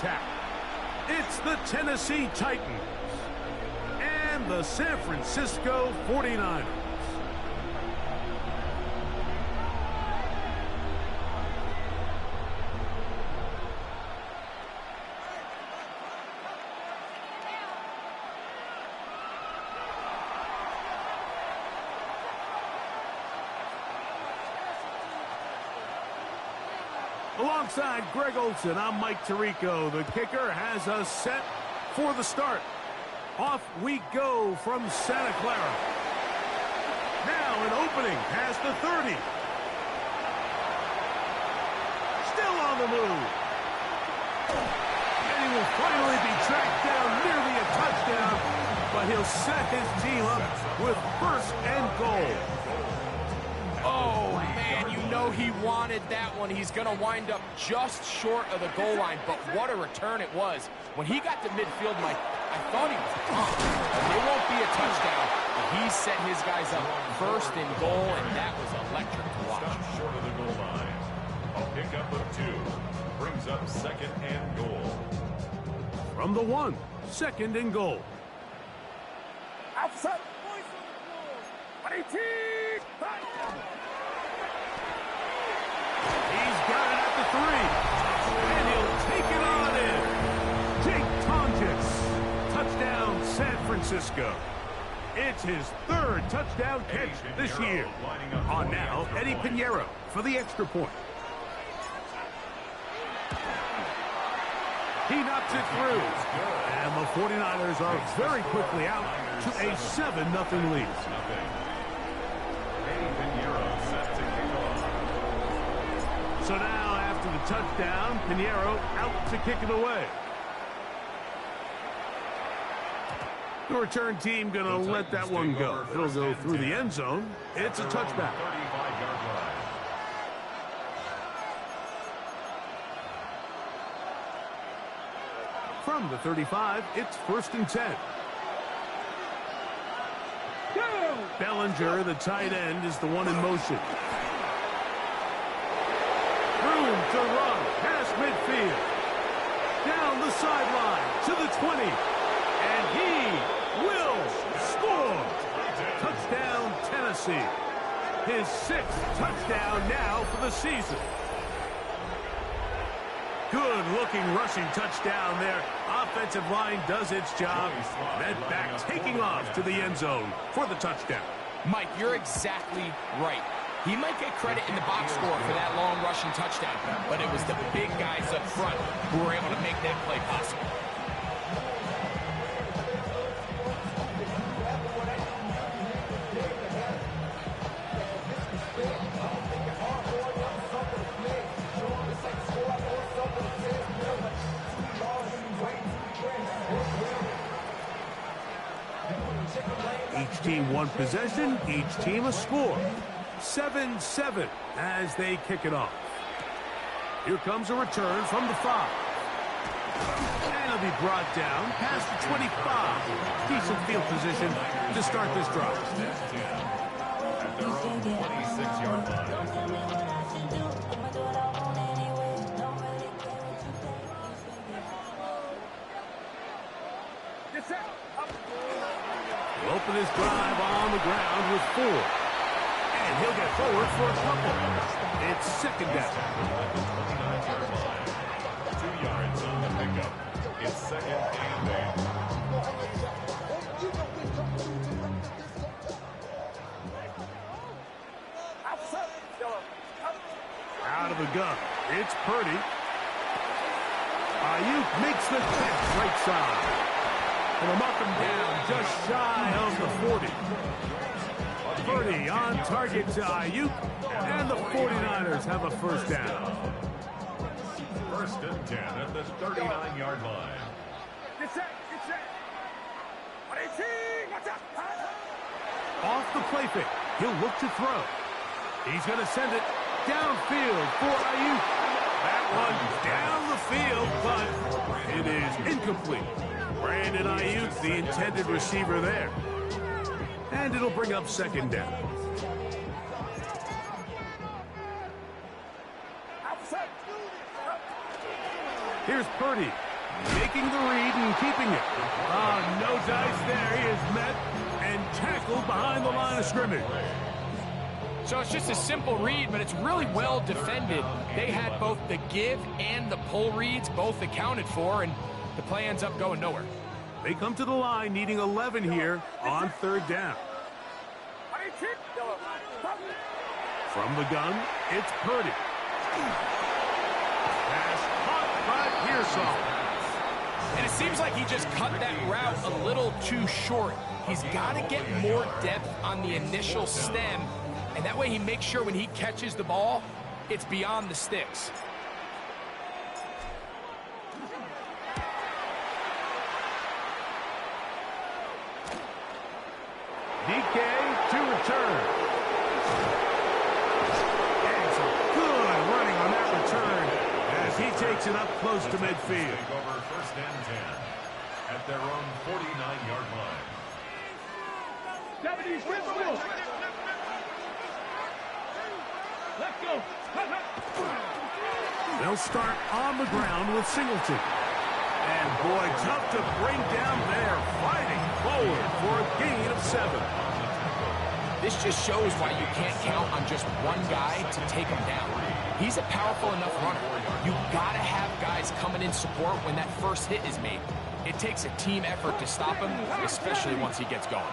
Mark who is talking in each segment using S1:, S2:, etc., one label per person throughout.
S1: attack. It's the Tennessee Titans and the San Francisco 49ers. Alongside Greg Olson, I'm Mike Tirico. The kicker has us set for the start. Off we go from Santa Clara. Now an opening past the 30. Still on the move. And he will finally be tracked down, nearly a touchdown, but he'll set his team up with first and goal.
S2: Oh, man, you know he wanted that one. He's going to wind up just short of the goal line, but what a return it was. When he got to midfield, Mike, I thought he was gone. It won't be a touchdown, but he set his guys up first and goal, and that was electric to watch.
S3: Just short of the goal line. A pickup of 2 brings up second and goal.
S1: From the 1, second and goal.
S4: Outside. Voice on the floor. 18.
S1: He's got it at the 3. And he'll take it on in. Jake Tonjes. Touchdown, San Francisco. It's his 3rd touchdown catch this year. On now, Eddie Pinheiro for the extra point. He knocks it through. And the 49ers are very quickly out to a 7-0 lead. So now, after the touchdown, Pinheiro out to kick it away. The return team going to let that one go. It'll go through the end zone. It's a touchback. From the 35, it's 1st and 10. Bellinger, the tight end, is the one in motion. Room to run past midfield. Down the sideline to the 20. And he will score. Touchdown, Tennessee. His 6th touchdown now for the season. Good-looking rushing touchdown there. Offensive line does its job. That back taking off to the end zone for the touchdown.
S2: Mike, you're exactly right. He might get credit in the box score for that long rushing touchdown, but it was the big guys up front who were able to make that play possible.
S1: Each team one possession, each team a score. 7-7 as they kick it off. Here comes a return from the 5. And it'll be brought down past the 25. Decent field position to start this drive.
S3: At their own 26-yard line.
S1: He'll open his drive on the ground with 4. And he'll get forward for a couple. It's 2nd down.
S3: 2 yards on the pickup. It's 2nd and 8.
S1: Out of the gun. It's Purdy. Ayuk makes the catch right side. And will knock him down just shy of the 40. Purdy on target to Ayuk, and the 49ers have a 1st down.
S3: 1st and 10 at the 39-yard line.
S1: Off the play fake, he'll look to throw. He's going to send it downfield for Ayuk. That one down the field, but it is incomplete. Brandon Ayuk, the intended receiver there. And it'll bring up 2nd down. Here's Purdy Making the read and keeping it. No dice there. He is met and tackled behind the line of scrimmage.
S2: So it's just a simple read, but it's really well defended. They had both the give and the pull reads, both accounted for, and the play ends up going nowhere.
S1: They come to the line needing 11 here on third down. From the gun, it's Purdy. Pass caught by Pearsall.
S2: And it seems like he just cut that route a little too short. He's got to get more depth on the initial stem, and that way he makes sure when he catches the ball, it's beyond the sticks.
S1: DK to return. And some good running on that return as he takes it up close to midfield.
S3: Take over first and 10 at their own 49-yard line.
S4: Deputies, let's go.
S1: They'll start on the ground with Singleton. And boy, tough to bring down there, fighting forward for a gain of 7.
S2: This just shows why you can't count on just one guy to take him down. He's a powerful enough runner. You gotta have guys coming in support when that first hit is made. It takes a team effort to stop him, especially once he gets going.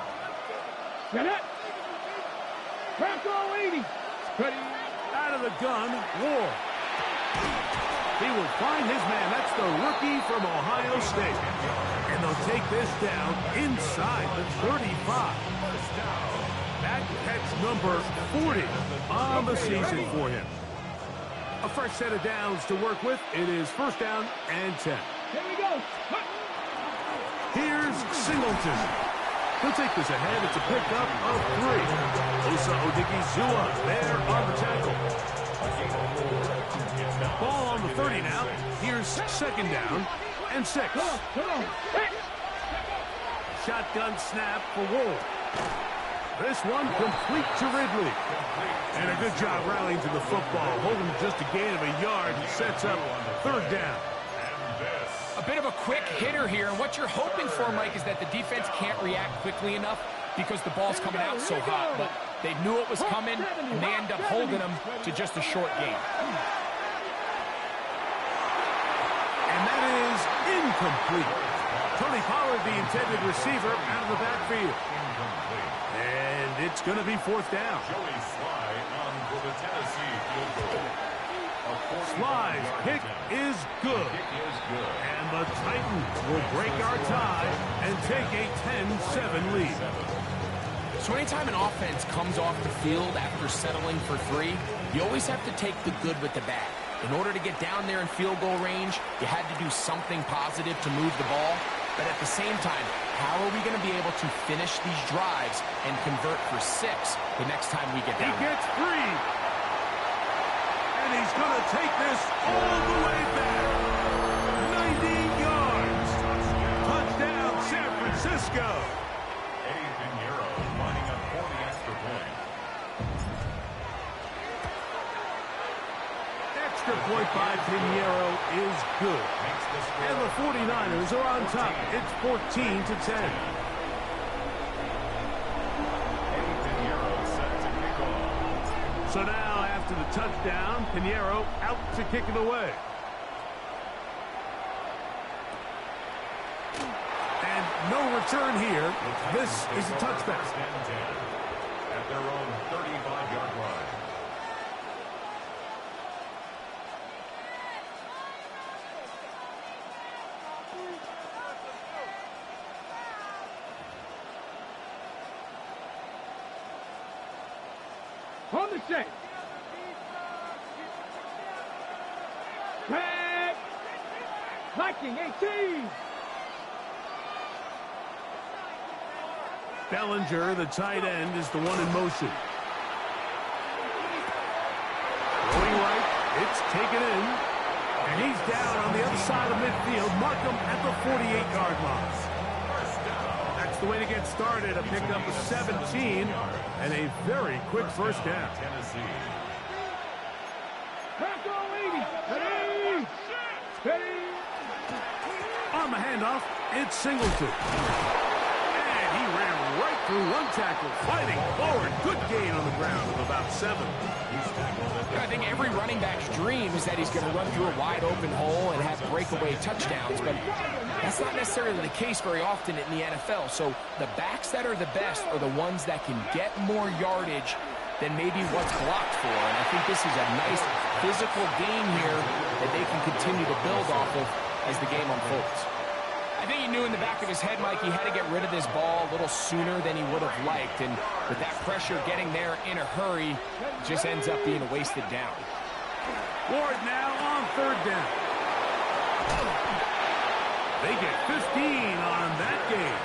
S4: Get it. Bronco 80.
S1: Ready. Out of the gun, Ward. He will find his man. That's the rookie from Ohio State. And they'll take this down inside the 35. That catch number 40 on the season for him. A fresh set of downs to work with. It is first down and 10.
S4: Here we go.
S1: Here's Singleton. He'll take this ahead. It's a pickup of 3. Osa Odigizua there on the tackle. Ball on the 30 now. Here's second down and 6.
S4: Come on.
S1: Shotgun snap for Wolf. This one complete to Ridley. And a good job rallying to the football. Holding just a gain of a yard. He sets up third down.
S2: A bit of a quick hitter here, and what you're hoping for, Mike, is that the defense can't react quickly enough because the ball's coming out so hot. But they knew it was coming, and they end up holding them to just a short gain.
S1: And that is incomplete. Tony Pollard, the intended receiver, out of the backfield. And it's going to be fourth down.
S3: Joey Sly on for the Tennessee field goal.
S1: Sly's kick is good. And the Titans will break our tie and take a 10-7 lead.
S2: So anytime an offense comes off the field after settling for 3, you always have to take the good with the bad. In order to get down there in field goal range, you had to do something positive to move the ball. But at the same time, how are we going to be able to finish these drives and convert for 6 the next time we get down
S1: He
S2: there?
S1: gets 3. And he's going to take this all the way back. 90 yards. Touchdown, San Francisco.
S3: Eddie Pinheiro lining up for the extra point.
S1: Extra point by Pinheiro is good. And the 49ers are on top. It's 14-10.
S3: Eddie Pinheiro set to kick off.
S1: So now, after the touchdown, Pinheiro out to kick it away. And no return here. This is a touchback.
S3: First and 10 at their own 35-yard line.
S4: On the set. Back. Viking 18.
S1: Bellinger, the tight end, is the one in motion. Going right, it's taken in. And he's down on the other side of midfield. Mark him at the 48-yard line. That's the way to get started. A pickup of 17 and a very quick first down.
S3: Tennessee.
S4: Bronco 80. Ready. Ready.
S1: On the handoff, it's Singleton. And he ran right through one tackle, fighting forward. Good gain on the ground of about 7.
S2: I think every running back's dream is that he's going to run through a wide open hole and have breakaway touchdowns, but that's not necessarily the case very often in the NFL. So the backs that are the best are the ones that can get more yardage than maybe what's blocked for. And I think this is a nice physical gain here that they can continue to build off of as the game unfolds. I think he knew in the back of his head, Mike, he had to get rid of this ball a little sooner than he would have liked. And with that pressure getting there in a hurry, it just ends up being a wasted down.
S1: Ward now on 3rd down. They get 15 on that game.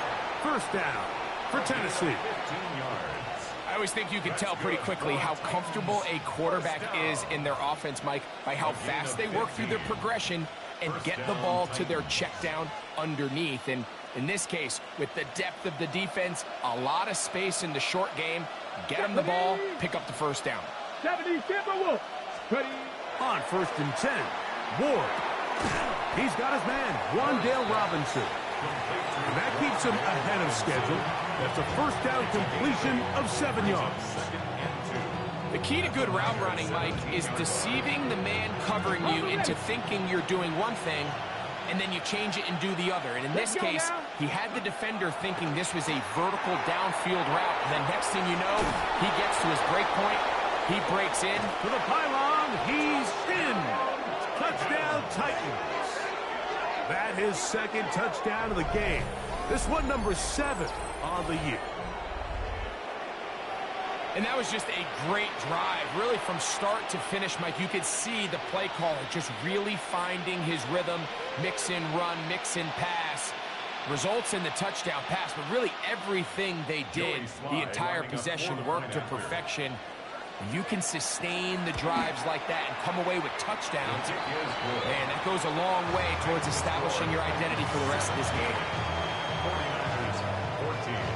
S1: 1st down for Tennessee.
S3: 15 yards.
S2: I always think you can tell pretty quickly how comfortable a quarterback is in their offense, Mike, by how fast they work through their progression and get the ball to their check down underneath. And in this case, with the depth of the defense, a lot of space in the short game, get them the ball, pick up the 1st down.
S4: 70 Timberwolves. Ready.
S1: On 1st and 10, Ward. He's got his man, Wan'Dale Robinson. And that keeps him ahead of schedule. That's a 1st down completion of 7 yards.
S2: The key to good route running, Mike, is deceiving the man covering you into thinking you're doing one thing, and then you change it and do the other. And in this case, he had the defender thinking this was a vertical downfield route. And then next thing you know, he gets to his break point. He breaks in.
S1: To the pylon, he's in. Touchdown, Titans. That is 2nd touchdown of the game. This one number 7 on the year.
S2: And that was just a great drive, really from start to finish, Mike. You could see the play caller just really finding his rhythm, mix in run, mix in pass. Results in the touchdown pass, but really everything they did, the entire possession worked to perfection. And you can sustain the drives like that and come away with touchdowns. Man, that goes a long way towards establishing your identity for the rest of this game.
S3: 49ers, 14.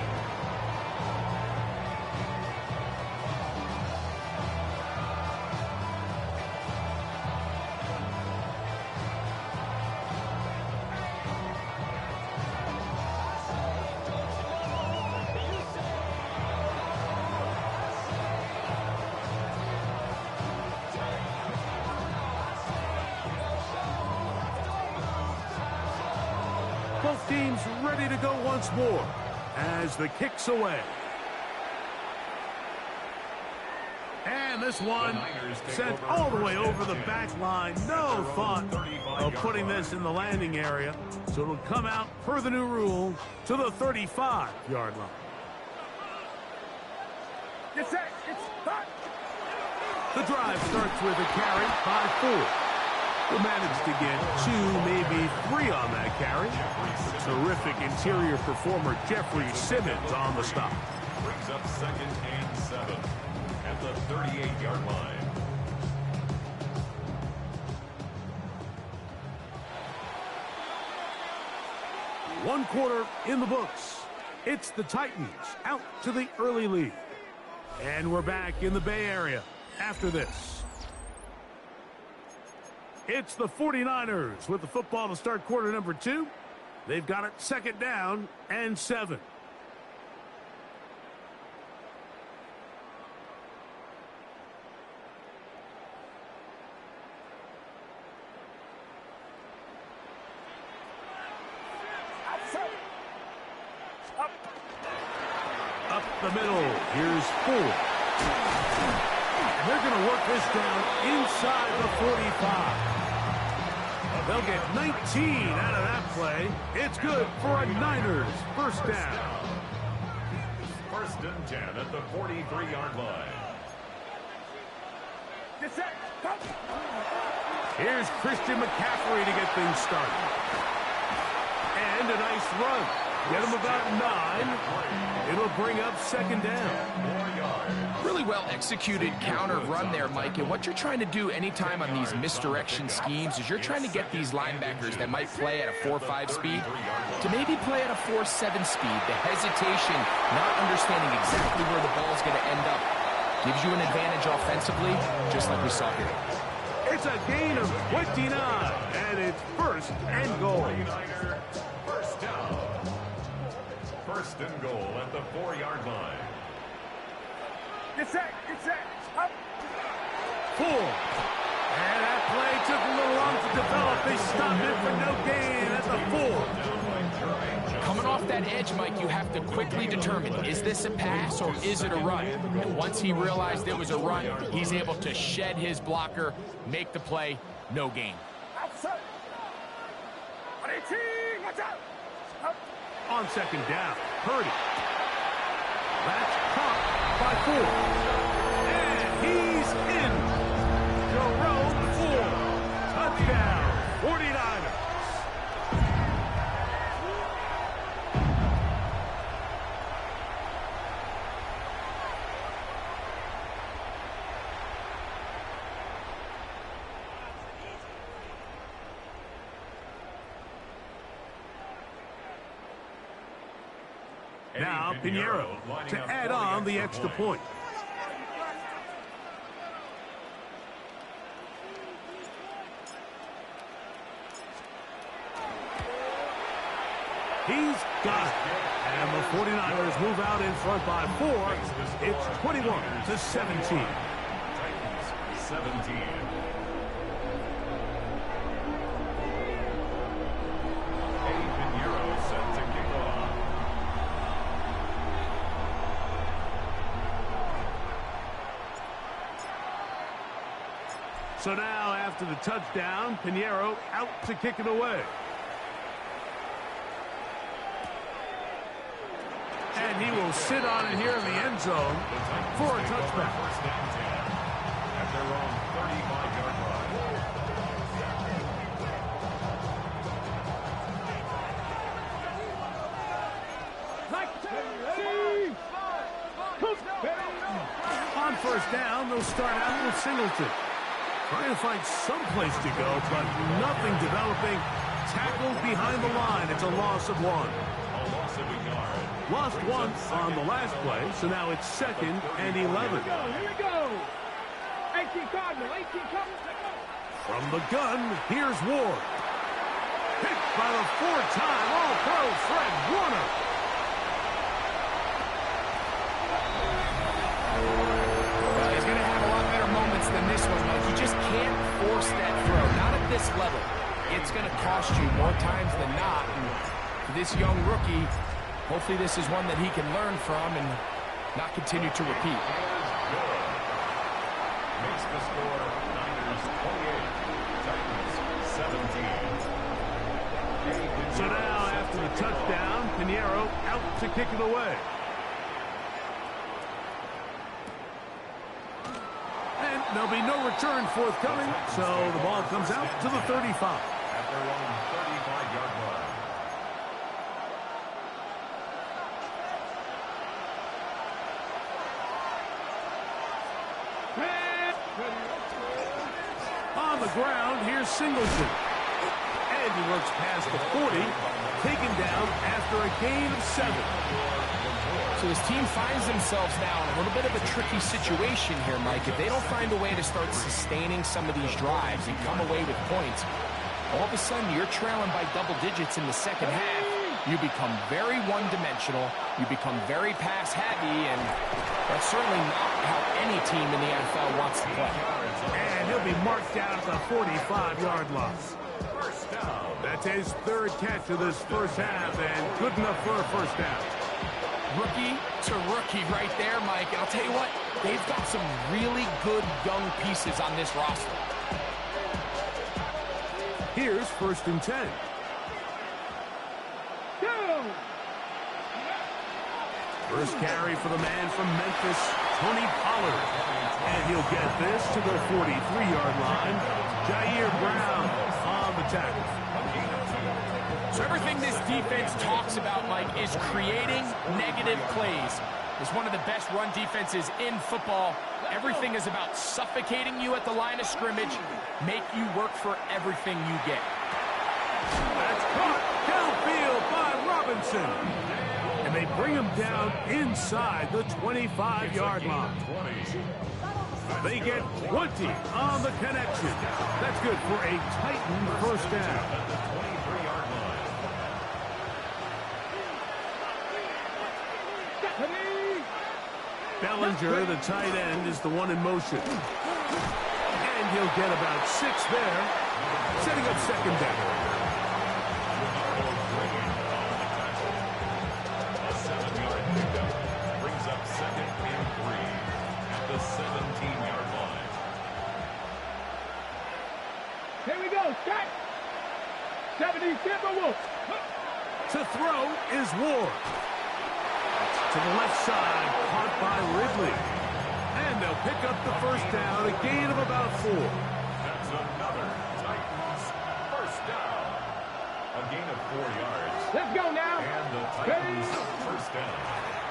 S1: Both teams ready to go once more as the kick's away. And this one sent all the way over the back line. No thought of putting this in the landing area. So it'll come out per the new rule to the 35-yard line.
S4: Get set. It's hot.
S1: The drive starts with a carry by 4. Will manage to get 2, maybe 3 on that carry. Terrific interior performer Jeffrey Simmons on the stop.
S3: Brings up 2nd and 7 at the 38-yard line.
S1: One quarter in the books. It's the Titans out to the early lead. And we're back in the Bay Area after this. It's the 49ers with the football to start quarter number 2. They've got it 2nd down and 7. Up the middle. Here's 4. They're going to work this down inside the 45. They'll get 19 out of that play. It's good for a Niners 1st down.
S3: 1st and 10 at the 43-yard line.
S4: Get set. Come.
S1: Here's Christian McCaffrey to get things started. And a nice run. Get him about 9. It'll bring up 2nd down.
S3: 4 yards.
S2: Really well executed counter run there, Mike. And what you're trying to do anytime on these misdirection schemes is you're trying to get these linebackers that might play at a 4.5 speed to maybe play at a 4.7 speed. The hesitation, not understanding exactly where the ball is going to end up, gives you an advantage offensively, just like we saw here.
S1: It's a gain of 29, and it's 1st and goal.
S3: 4-yard line.
S4: Get set. Get set. Up.
S1: 4. And that play took a little long to develop. They stopped it for no gain at the 4.
S2: Coming off that edge, Mike, you have to quickly determine, is this a pass or is it a run? And once he realized it was a run, he's able to shed his blocker, make the play, no gain.
S4: Outside. 18. Watch out. Up.
S1: On second down, Purdy. That's caught by 4. And he's in. Jerome Ford. Touchdown, 49ers. Now Pinheiro to add on the extra point. He's got it. And the 49ers move out in front by 4. It's 21-17.
S3: Titans 17. Eddie Pinheiro set to kick off.
S1: So now, after the touchdown, Pinheiro out to kick it away. And he will sit on it here in the end zone for a touchback.
S3: First down 10 at their own 35-yard line.
S1: On first down, they'll start out with Singleton. Trying to find some place to go, but nothing developing. Tackled behind the line. It's a loss of 1.
S3: A loss of a yard.
S1: Lost 1 on the last play, so now it's 2nd and 11.
S4: Here we go. 18 Cardinal. 18 Cardinal.
S1: From the gun, here's Ward. Picked by the 4-time All-Pro Fred Warner.
S2: Well, he's going to have a lot better moments than this one, Mike. You just can't force that throw. Not at this level. It's going to cost you more times than not. And for this young rookie, hopefully this is one that he can learn from and not continue to repeat.
S3: Makes the score Niners 28, Titans 17.
S1: So now, after the touchdown, Pinheiro out to kick it away. And there'll be no return forthcoming, so the ball comes out to the 35.
S3: At their own 35-yard line.
S1: On the ground, here's Singleton. And he works past the 40, taken down after a gain of 7.
S2: So his team finds themselves now in a little bit of a tricky situation here, Mike. If they don't find a way to start sustaining some of these drives and come away with points, all of a sudden you're trailing by double digits in the second half. You become very one-dimensional. You become very pass-heavy, and that's certainly not how any team in the NFL wants to play.
S1: And he'll be marked down at the 45-yard line.
S3: First down.
S1: That's his 3rd catch of this first half, and good enough for a first down.
S2: Rookie to rookie right there, Mike. And I'll tell you what, they've got some really good young pieces on this roster.
S1: Here's 1st and 10. First carry for the man from Memphis, Tony Pollard. And he'll get this to the 43-yard line. Jair Brown on the tackle.
S2: So everything this defense talks about, Mike, is creating negative plays. It's one of the best run defenses in football. Everything is about suffocating you at the line of scrimmage, make you work for everything you get.
S1: That's caught downfield by Robinson. And they bring him down inside the 25-yard line. They get 20 on the connection. That's good for a Titan first down. Bellinger, the tight end, is the one in motion. And he'll get about 6 there, setting up second down.
S3: A 7-yard pickup brings up second and 3 at the 17-yard line.
S4: Here we go. Set. 70 Timberwolves.
S1: To throw is Ward. To the left side, caught by Ridley. And they'll pick up the first down, a gain of about 4.
S3: That's another Titans first down. A gain of 4 yards.
S4: Let's go now.
S3: And the Titans first down.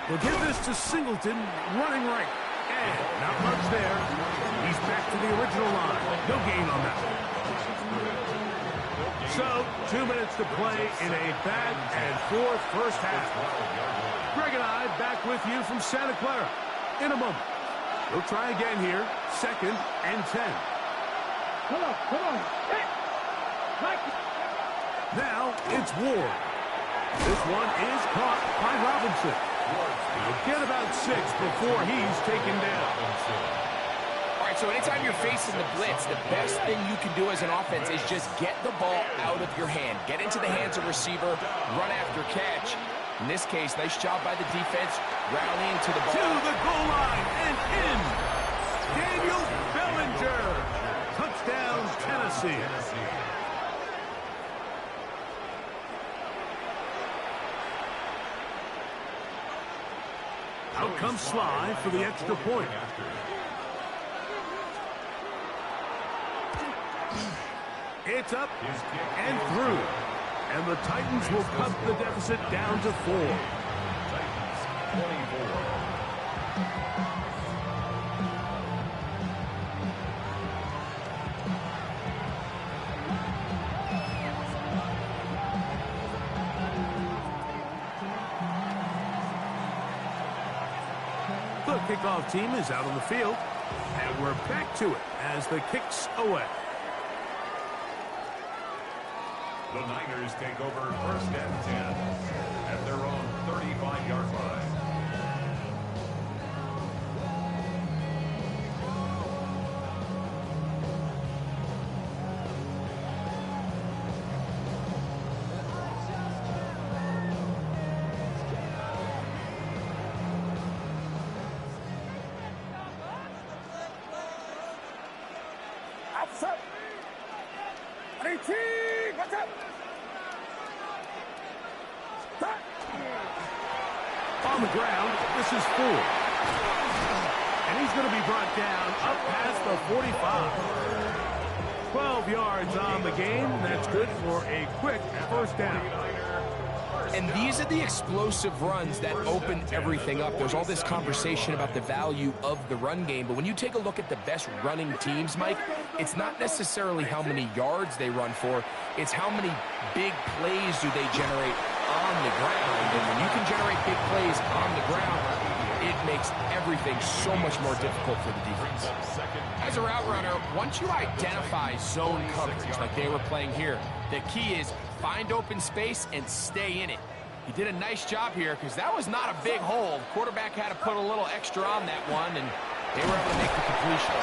S1: They'll give this to Singleton, running right. And not much there. He's back to the original line. No gain on that. So, 2 minutes to play in a back-and-forth first half. Greg and I back with you from Santa Clara in a moment. We'll try again here, 2nd and 10.
S4: Come on. Hey. Mike.
S1: Now it's Ward. This one is caught by Robinson. He'll get about 6 before he's taken down.
S2: All right, so anytime you're facing the blitz, the best thing you can do as an offense is just get the ball out of your hand. Get into the hands of receiver, run after catch. In this case, nice job by the defense, rallying to the ball.
S1: To the goal line and in. Daniel Bellinger. Touchdown, Tennessee. Out comes Sly for the extra point. It's up and through. And the Titans will cut the deficit down to 4.
S3: Titans 24.
S1: The kickoff team is out on the field. And we're back to it as the kick's away.
S3: The Niners take over 1st and 10 at their own 35-yard line.
S4: Outside. 18. What's up?
S1: On the ground, this is 4. And he's going to be brought down up past the 45. 12 yards on the game. That's good for a quick first down.
S2: And these are the explosive runs that open everything up. There's all this conversation about the value of the run game, but when you take a look at the best running teams, Mike, it's not necessarily how many yards they run for, it's how many big plays do they generate on the ground. And when you can generate big plays on the ground, it makes everything so much more difficult for the defense. As a route runner, once you identify zone coverage like they were playing here, the key is find open space and stay in it. He did a nice job here because that was not a big hole. The quarterback had to put a little extra on that one, and they were able to make the completion.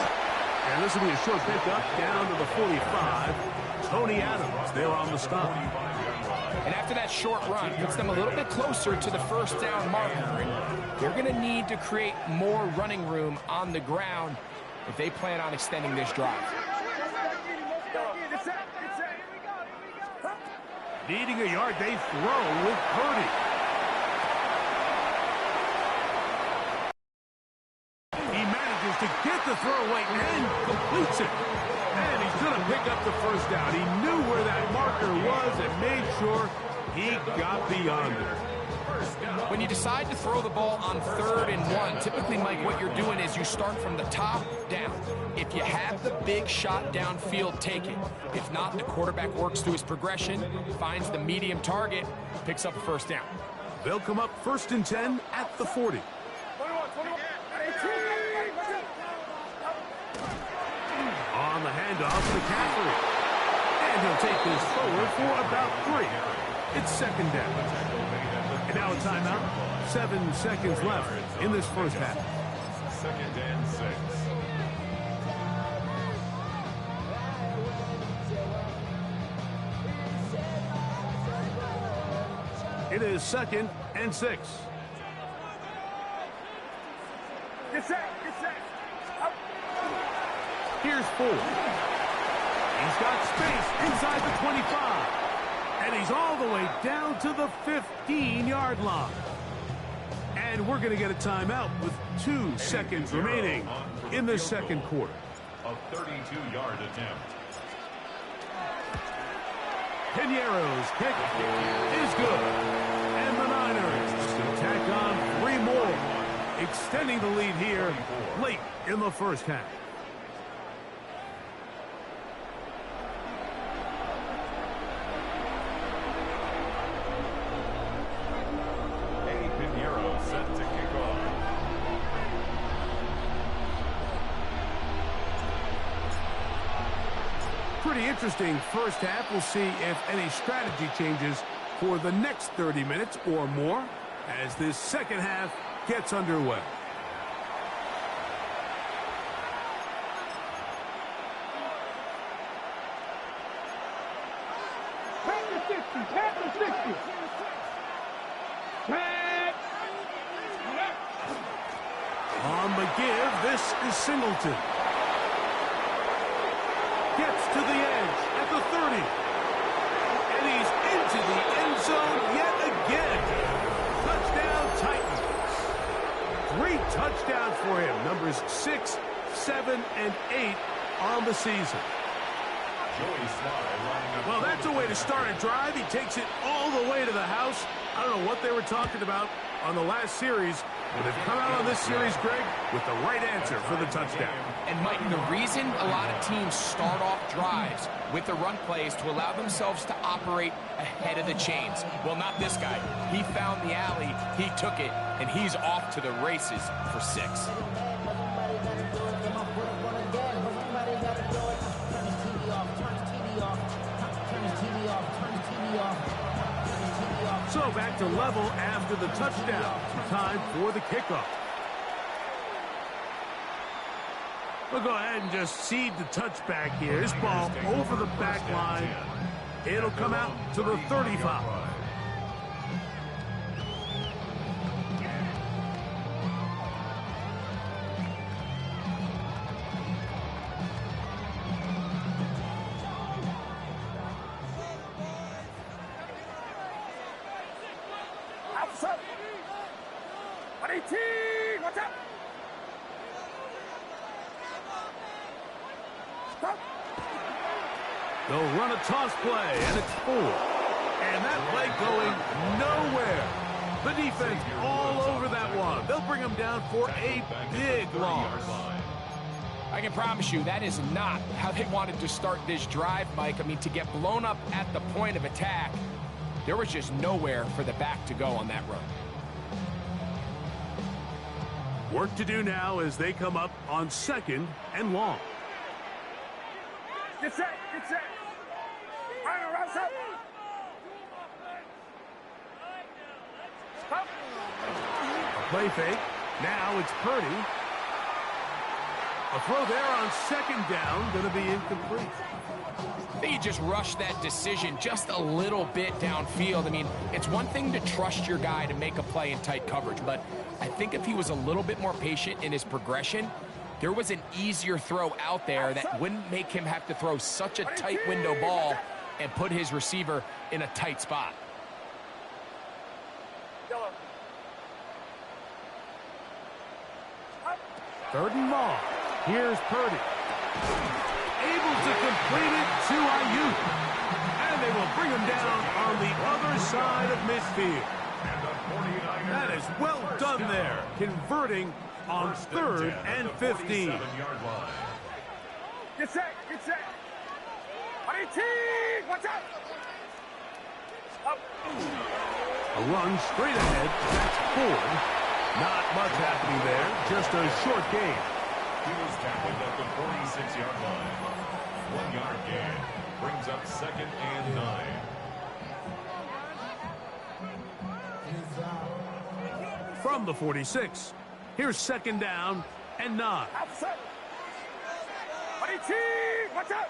S1: And this will be a short pickup down to the 45. Tony Adams there on the stop.
S2: And after that short run, puts them a little bit closer to the first down marker. And they're going to need to create more running room on the ground if they plan on extending this drive.
S1: Needing a yard, they throw with Purdy. He manages to get the throw away and completes it. And he's going to pick up the first down. He knew where that marker was and made sure he got beyond it.
S2: When you decide to throw the ball on 3rd and 1, typically, Mike, what you're doing is you start from the top down. If you have the big shot downfield, take it. If not, the quarterback works through his progression, finds the medium target, picks up a first down.
S1: They'll come up 1st and 10 at the 40. On the handoff to McCaffrey. And he'll take this forward for about 3. It's 2nd down. And now a timeout. 7 seconds left in this first half.
S3: second and 6.
S1: It is 2nd and 6.
S4: Get set, get set. Up.
S1: Here's 4. He's got space inside the 25. And he's all the way down to the 15-yard line. And we're going to get a timeout with 2 seconds remaining in the second quarter.
S3: A 32-yard attempt.
S1: Piñeiro's kick is good. And the Niners can tack on 3 more, extending the lead here late in the first half.
S3: Eddie Piñeiro set to kick off.
S1: Pretty interesting first half. We'll see if any strategy changes for the next 30 minutes or more as this second half gets underway.
S4: Pack the 60, pack the 60. Pack.
S1: On the give, this is Singleton. Gets to the edge at the 30. And he's into the end zone yet again. Touchdown Titans. 3 touchdowns for him. Numbers 6, 7, and 8 on the season.
S3: Joey Slye lining up.
S1: Well, that's a way to start a drive. He takes it all the way to the house. I don't know what they were talking about on the last series, but they've come out on this series, Greg, with the right answer for the touchdown.
S2: And, Mike, the reason a lot of teams start off drives with the run plays to allow themselves to operate ahead of the chains. Well, not this guy. He found the alley, he took it, and he's off to the races for 6.
S1: So back to level after the touchdown. Time for the kickoff. We'll go ahead and just seed the touchback here. This ball over the back line. It'll come out to the 35.
S4: Outside. 18, watch out. Stop.
S1: They'll run a toss play, and it's 4. And that play going nowhere. The defense all over that one. They'll bring them down for a big loss.
S2: I can promise you that is not how they wanted to start this drive, Mike. I mean, to get blown up at the point of attack, there was just nowhere for the back to go on that run.
S1: Work to do now as they come up on 2nd and long.
S4: Get set, get set. Around, set. Stop.
S1: A play fake. Now it's Purdy. A throw there on 2nd down, going to be incomplete.
S2: I think he just rushed that decision just a little bit downfield. I mean, it's one thing to trust your guy to make a play in tight coverage, but I think if he was a little bit more patient in his progression, there was an easier throw out there that wouldn't make him have to throw such a tight window ball and put his receiver in a tight spot.
S1: 3rd and long. Here's Purdy. Able to complete it to Ayuk. And they will bring him down on the other side of midfield. That is well done there, converting on 3rd and 15.
S4: Get set, get set. 18, watch out. Up.
S1: A run straight ahead. That's Ford. Not much happening there. Just a short gain.
S3: He was tackled at the 46-yard line. 1-yard gain. Brings up 2nd and 9.
S1: From the 46. Here's 2nd down and 9.
S4: Watch out!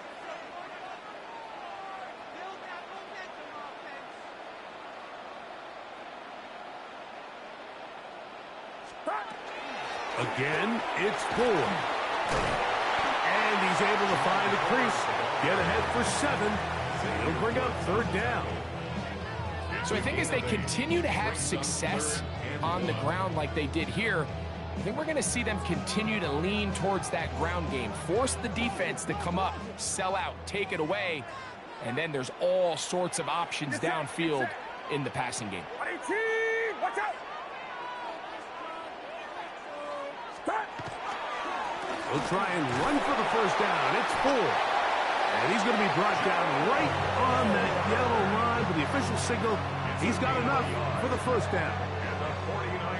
S1: Again, it's 4. And he's able to find a crease. Get ahead for 7. He'll bring up 3rd down.
S2: So I think as they continue to have success on the ground like they did here, I think we're going to see them continue to lean towards that ground game, force the defense to come up, sell out, take it away, and then there's all sorts of options downfield in the passing game.
S4: Watch out!
S1: He'll try and run for the 1st down. It's 4. And he's going to be brought down right on that yellow line with the official signal. He's got enough for the 1st down.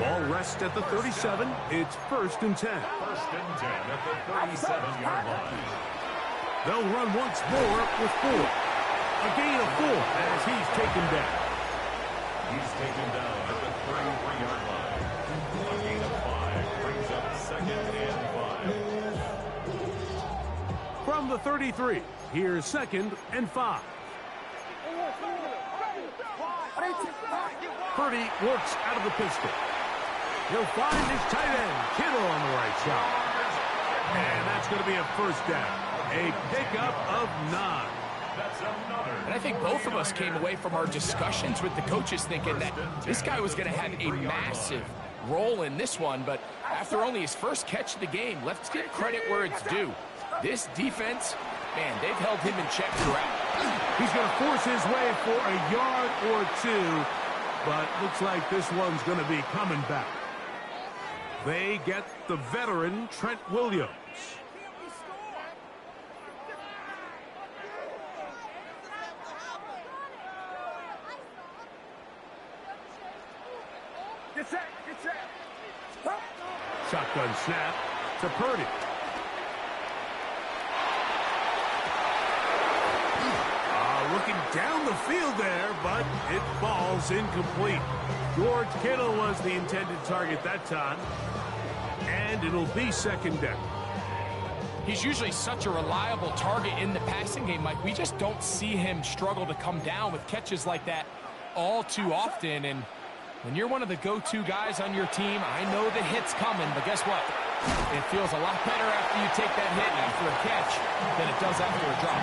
S1: Ball rests at the 37. It's 1st and 10.
S3: 1st and 10 at the 37-yard line.
S1: They'll run once more with 4. A gain of 4 as he's taken down.
S3: He's taken down at the 33-yard line. A gain of 5 brings up 2nd and 5.
S1: From the 33, here's 2nd and 5. Purdy works out of the pistol. He'll find his tight end, Kittle, on the right side. And that's going to be a 1st down. A pickup of 9.
S2: And I think both of us came away from our discussions with the coaches thinking that this guy was going to have a massive role in this one, but after only his first catch of the game, let's give credit where it's due. This defense, man, they've held him in check throughout.
S1: He's going to force his way for a yard or 2, but looks like this one's going to be coming back. They get the veteran, Trent Williams. Shotgun snap to Purdy. Looking down the field there, but it falls incomplete. George Kittle was the intended target that time, and it'll be 2nd down.
S2: He's usually such a reliable target in the passing game, Mike. We just don't see him struggle to come down with catches like that all too often. And when you're one of the go-to guys on your team, I know the hit's coming, but guess what? It feels a lot better after you take that hit after a catch than it does after a drop.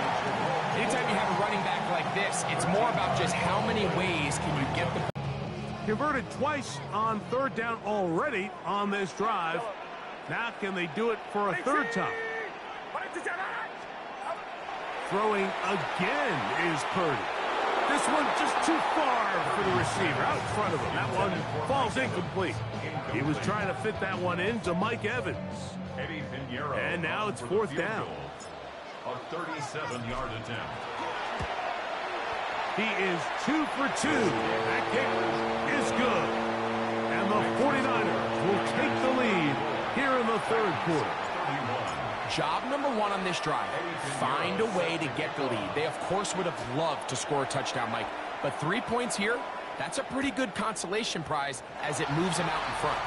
S2: Anytime you have a running back like this, it's more about just how many ways can you get the...
S1: Converted twice on 3rd down already on this drive. Now can they do it for a 3rd time? Throwing again is Purdy. This one just too far for the receiver out in front of him. That one falls incomplete. He was trying to fit that one into Mike Evans. And now it's 4th down.
S3: A 37-yard attempt.
S1: He is 2 for 2. That kick is good. And the 49ers will take the lead here in the 3rd quarter.
S2: Job number 1 on this drive, find a way to get the lead. They, of course, would have loved to score a touchdown, Mike. But 3 points here, that's a pretty good consolation prize as it moves him out in front.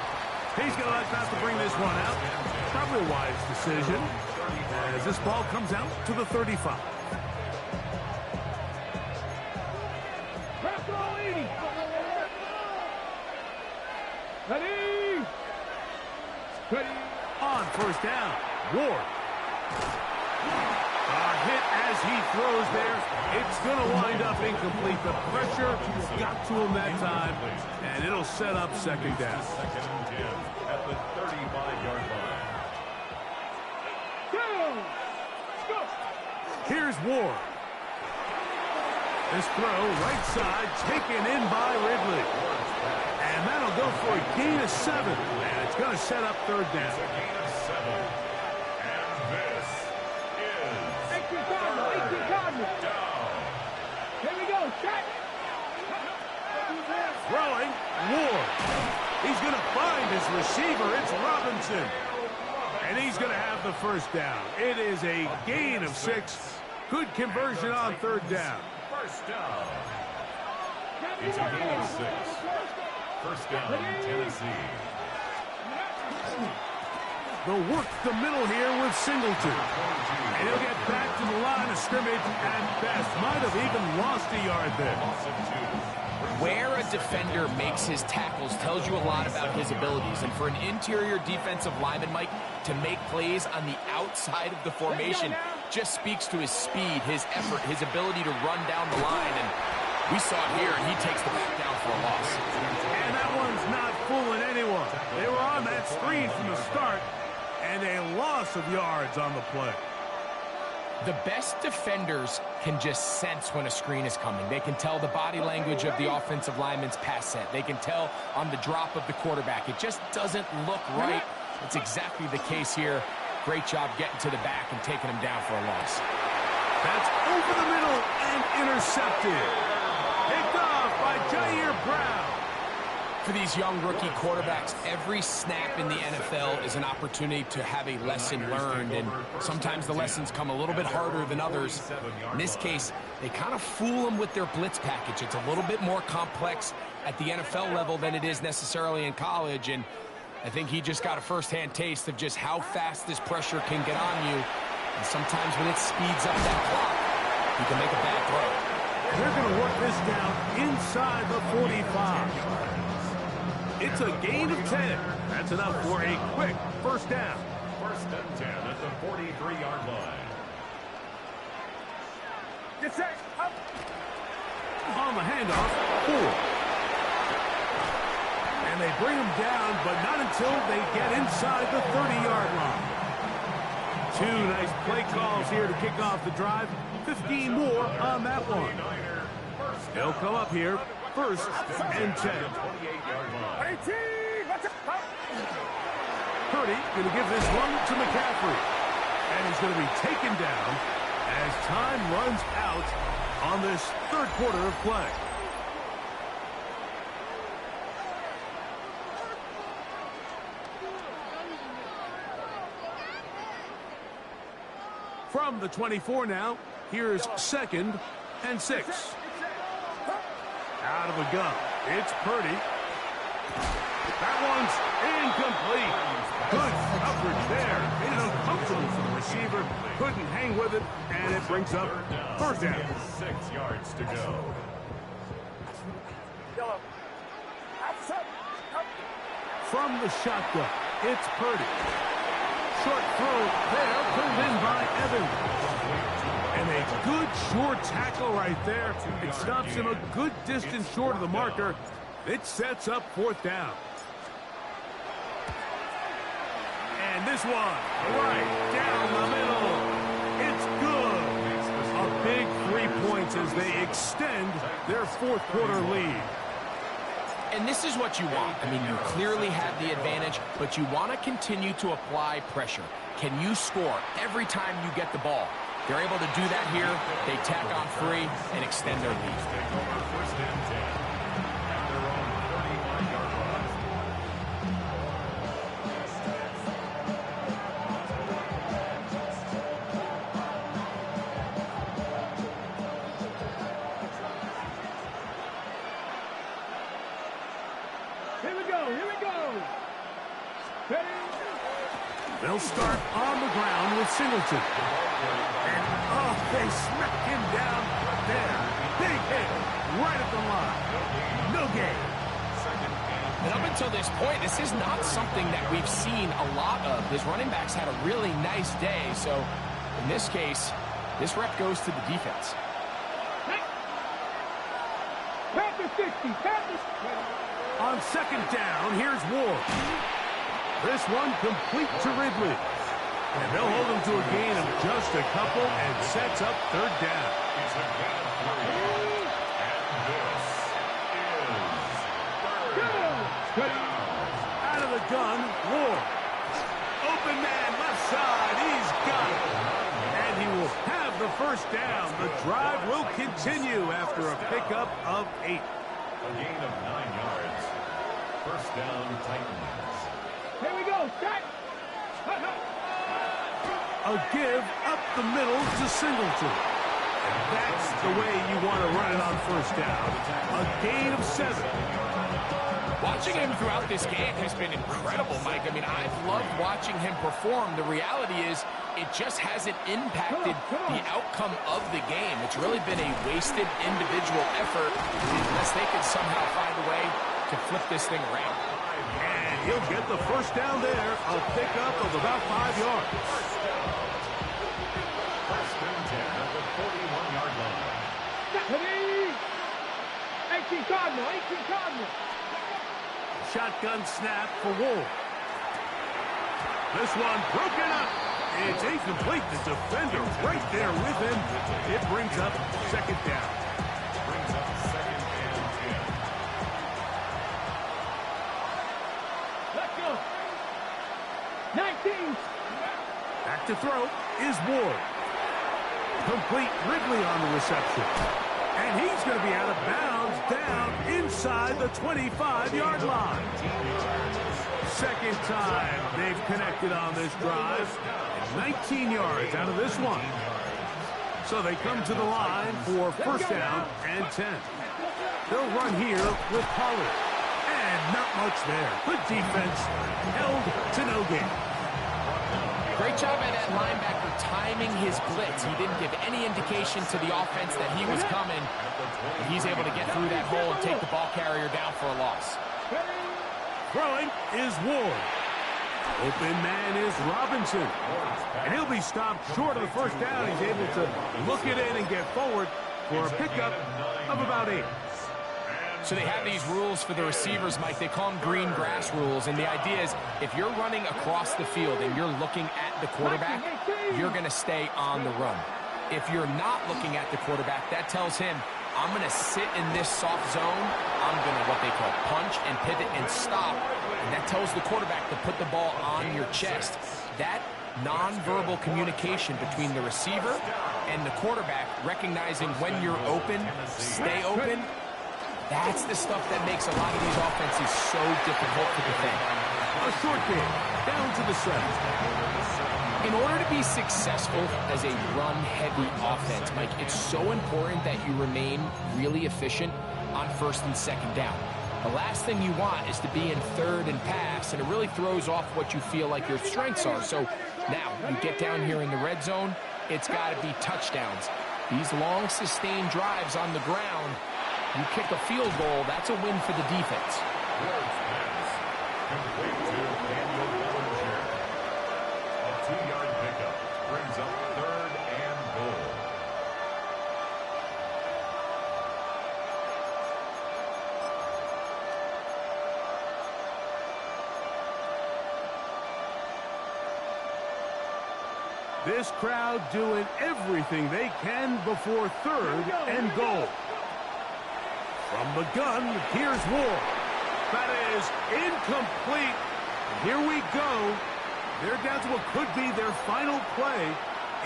S1: He's going to let that to bring this one out. Probably a wise decision as this ball comes out to the 35.
S4: Ready?
S1: On 1st down, Ward. A hit as he throws there. It's going to wind up incomplete. The pressure got to him that time, and it'll set up 2nd down.
S3: 2nd and 10 at the 35-yard line.
S4: Go!
S1: Here's Ward. This throw, right side, taken in by Ridley. And that'll go for a gain of 7. And it's going to set up 3rd down.
S3: It's a gain of 7. And this is
S4: 18 Cardinals.
S3: down.
S4: Here we go. Shot.
S1: Throwing, Ward. He's going to find his receiver. It's Robinson. And he's going to have the 1st down. It is a gain of 6. Good conversion on 3rd down.
S3: 1st down. It's a gain of 6. 1st down, Tennessee.
S1: They'll work the middle here with Singleton. And he'll get back to the line of scrimmage at best. Might have even lost a yard there.
S2: Where a defender makes his tackles tells you a lot about his abilities. And for an interior defensive lineman, Mike, to make plays on the outside of the formation just speaks to his speed, his effort, his ability to run down the line. And we saw it here, and he takes the back down for a loss.
S1: And that one's not fooling anyone. They were on that screen from the start, and a loss of yards on the play.
S2: The best defenders can just sense when a screen is coming. They can tell the body language of the offensive lineman's pass set. They can tell on the drop of the quarterback. It just doesn't look right. It's exactly the case here. Great job getting to the back and taking him down for a loss.
S1: That's over the middle and intercepted. Picked off by Jair Brown.
S2: For these young rookie quarterbacks, every snap in the NFL is an opportunity to have a lesson learned, and sometimes the lessons come a little bit harder than others. In this case, they kind of fool them with their blitz package. It's a little bit more complex at the NFL level than it is necessarily in college, and I think he just got a first-hand taste of just how fast this pressure can get on you, and sometimes when it speeds up that clock, you can make a bad throw.
S1: They're going to work this down inside the 45. It's a gain of 10. That's enough for a quick first down.
S3: First and 10 at the 43-yard line.
S4: Get set. Up.
S1: On the handoff, 4. And they bring him down, but not until they get inside the 30-yard line. 2 nice play calls here to kick off the drive. 15 more on that one. They'll come up here, first and 10. Purdy going to give this one to McCaffrey. And he's going to be taken down as time runs out on this third quarter of play. From the 24 now, here's second and 6. Out of the gun, it's Purdy. That one's incomplete. Good coverage there. Made it uncomfortable for the receiver. Couldn't hang with it, and it brings up first down.
S3: 6 yards to go.
S1: From the shotgun, it's Purdy. Short throw there, pulled in by Evans. And a good short tackle right there. It stops him a good distance short of the marker. It sets up fourth down. And this one, right down the middle. It's good. A big 3 points as they extend their fourth quarter lead.
S2: And this is what you want. I mean, you clearly have the advantage, but you want to continue to apply pressure. Can you score every time you get the ball? They're able to do that here. They tack on 3 and extend their lead.
S3: First and 10 at their own 35-yard line.
S4: Here we go. Here we go. Ready?
S1: They'll start on the ground with Singleton. And, oh, they smack him down there. Big hit right at the line. No gain.
S2: And up until this point, this is not something that we've seen a lot of. His running backs had a really nice day. So, in this case, this rep goes to the defense.
S4: Panther 60. Panther.
S1: On second down, here's Ward. This one complete to Ridley. And they'll hold him to a gain of just a couple and sets up third down.
S3: It's a gain of 3. And this is third down.
S1: Out of the gun, Ward. Open man, left side, he's got it. And he will have the first down. The drive will continue after a pickup of 8.
S3: A gain of 9 yards. First down, Titans.
S4: Here we go. Set.
S1: A give up the middle to Singleton. And that's the way you want to run it on first down. A gain of 7.
S2: Watching him throughout this game has been incredible, Mike. I mean, I've loved watching him perform. The reality is it just hasn't impacted the outcome of the game. It's really been a wasted individual effort unless they can somehow find a way to flip this thing around.
S1: And he'll get the first down there, a pickup of about 5 yards.
S3: First and 10 at the 41-yard line.
S4: 18 Cardinal, 18 Cardinal.
S1: Shotgun snap for Wolf. This one broken up. It's incomplete. The defender right there with him. It brings up second down.
S3: Brings up second and 10.
S4: Let's go. 19.
S1: Back to throw is Ward. Complete Ridley on the reception. And he's going to be out of bounds down inside the 25-yard line. Second time they've connected on this drive. 19 yards out of this one. So they come to the line for first down and 10. They'll run here with Pollard. And not much there. Good defense. Held to no gain.
S2: Great job by that linebacker timing his blitz. He didn't give any indication to the offense that he was coming. And he's able to get through that hole and take the ball carrier down for a loss.
S1: Throwing is Ward. Open man is Robinson. And he'll be stopped short of the first down. He's able to look it in and get forward for a pickup of about 8.
S2: So they have these rules for the receivers, Mike. They call them green grass rules. And the idea is if you're running across the field and you're looking at the quarterback, you're going to stay on the run. If you're not looking at the quarterback, that tells him, I'm going to sit in this soft zone. I'm going to what they call punch and pivot and stop. And that tells the quarterback to put the ball on your chest. That nonverbal communication between the receiver and the quarterback, recognizing when you're open, stay open, that's the stuff that makes a lot of these offenses so difficult to defend.
S1: A short game, down to the 7.
S2: In order to be successful as a run-heavy offense, Mike, it's so important that you remain really efficient on first and second down. The last thing you want is to be in third and pass, and it really throws off what you feel like your strengths are. So now you get down here in the red zone, it's got to be touchdowns. These long, sustained drives on the ground, you kick a field goal, that's a win for the defense.
S3: Complete to Daniel Bellinger. A 2-yard pickup brings up third and goal.
S1: This crowd doing everything they can before third and goal. From the gun, here's Ward. That is incomplete. Here we go. They're down to what could be their final play.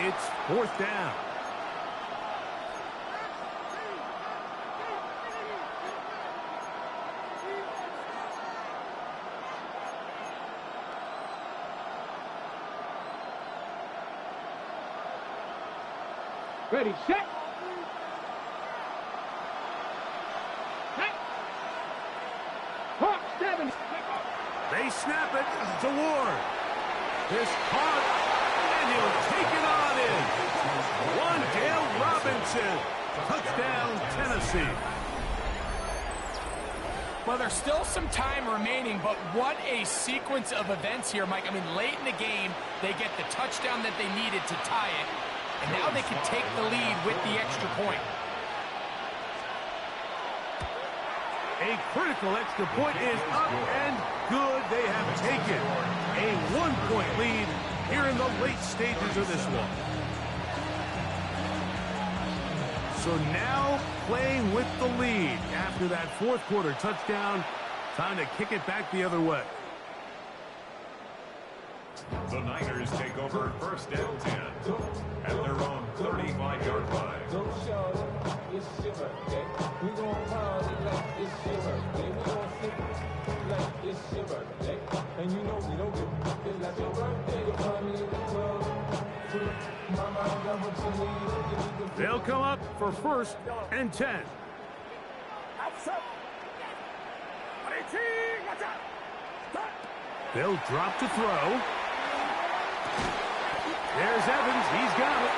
S1: It's fourth down.
S4: Ready, set. Hawk 7.
S1: They snap it to Ward. This caught, and he'll take it on in. Wan'Dale Robinson. Touchdown, Tennessee.
S2: Well, there's still some time remaining, but what a sequence of events here, Mike. I mean, late in the game, they get the touchdown that they needed to tie it, and now they can take the lead with the extra point.
S1: A critical extra point is up and good. They have taken a 1-point lead here in the late stages of this one. So now playing with the lead after that fourth quarter touchdown. Time to kick it back the other way.
S3: The Niners take over first and 10 at their own 35-yard line.
S5: It's your birthday. We gon' party like it's your birthday. We gon' sing like it's your birthday. And you know we don't give it's like your birthday. You'll find me in the club. Mama, I got what you need.
S1: They'll come up for first and 10.
S4: Outside. 18.
S1: They'll drop to throw. There's Evans. He's got it.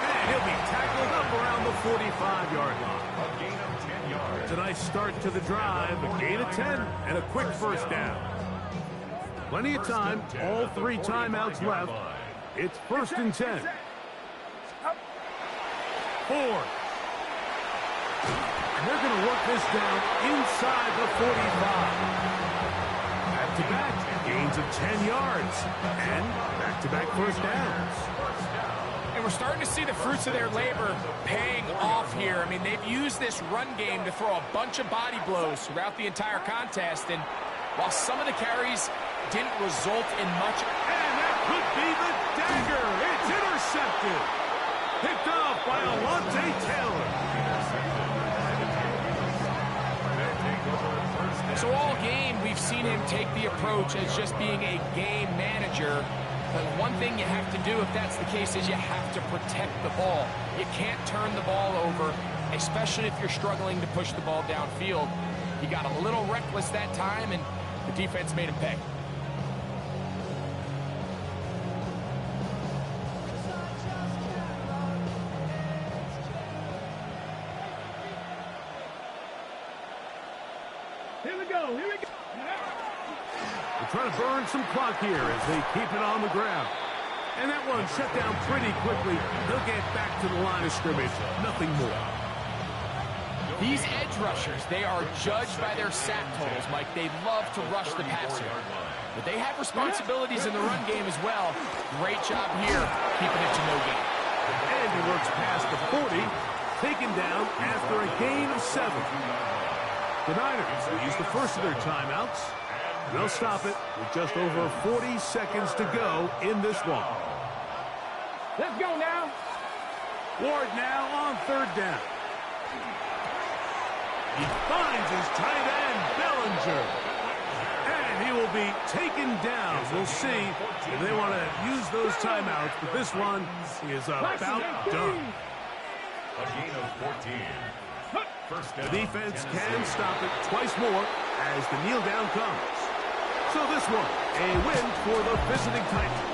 S1: And he'll be tackled up around the 45-yard line.
S3: A gain of 10 yards.
S1: It's a nice start to the drive. A gain of 10 and a quick first down. Plenty of time. All 3 timeouts left. It's 1st and 10. 4. And they're going to work this down inside the 45. Back-to-back gains of 10 yards. And back-to-back first downs.
S2: And we're starting to see the fruits of their labor paying off here. I mean, they've used this run game to throw a bunch of body blows throughout the entire contest. And while some of the carries didn't result in much.
S1: And that could be the dagger. It's intercepted. Picked off by Alontae Taylor.
S2: So all game, we've seen him take the approach as just being a game manager. But one thing you have to do if that's the case is you have to protect the ball. You can't turn the ball over, especially if you're struggling to push the ball downfield. He got a little reckless that time, and the defense made him pay.
S4: Here we go. Here we go.
S1: They're trying to burn some clock here as they keep it on the ground. And that one shut down pretty quickly. They'll get back to the line of scrimmage. Nothing more.
S2: These edge rushers, they are judged by their sack totals, Mike. They love to rush the passer. But they have responsibilities in the run game as well. Great job here, keeping it to no gain.
S1: And he works past the 40, taken down after a gain of 7. The Niners will use the first of their timeouts. They'll stop it with just over 40 seconds to go in this one.
S4: Let's go now.
S1: Ward now on 3rd down. He finds his tight end, Bellinger. And he will be taken down. We'll see if they want to use those timeouts, but this one is about done.
S3: A gain of 14. First
S1: The
S3: down.
S1: defense can stop it twice more as the kneel down comes. So this one, a win for the visiting Titans.